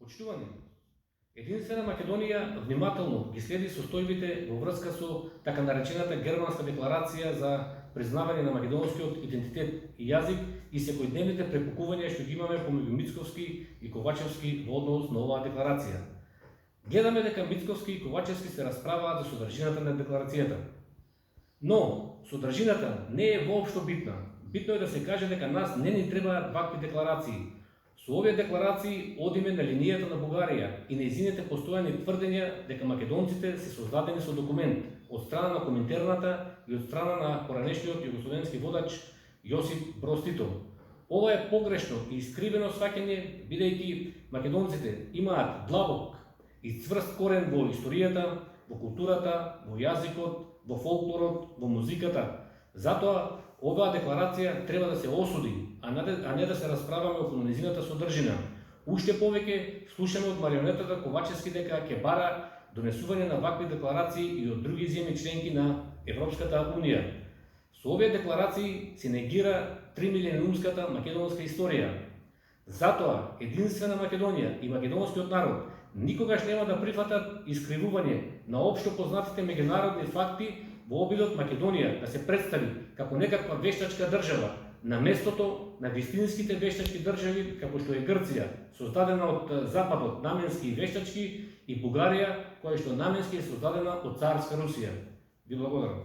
Почитувани, единствена Македонија внимателно ги следи состојбите во врска со така наречената Германска декларација за признавање на македонскиот идентитет и јазик и секојдневните препукувања што ги имаме помеѓу Мицковски и Ковачевски во однос на оваа декларација. Гледаме дека Мицковски и Ковачевски се расправаат за содржината на декларацијата. Но содржината не е воопшто битна. Битно е да се каже дека нас не ни требаат вакви декларации. Со овие декларации одиме на линијата на Бугарија и нејзините постојани тврдења дека македонците се создадени со документ од страна на Коминтерната и од страна на поранешниот југословенски водач Јосип Броз Тито. Ова е погрешно и искривено сваќање, бидејќи македонците имаат длабок и цврст корен во историјата, во културата, во јазикот, во фолклорот, во музиката. Затоа оваа декларација треба да се осуди, а не да се расправаме околу нејзината содржина. Уште повеќе слушаме од марионетата Ковачевски дека ќе бара донесување на вакви декларации и од други земји членки на Европската унија. Со овие декларации се негира 3-милионумската македонска историја. Затоа единствена Македонија и македонскиот народ никогаш нема да прифатат искривување на општо познатите меѓународни факти во обидот Македонија да се представи како некаква вештачка држава на местото на вистинските вештачки држави како што е Грција, создадена од Западот наменски и вештачки, и Бугарија, која што наменски е создадена од царска Русија. Ви благодарам.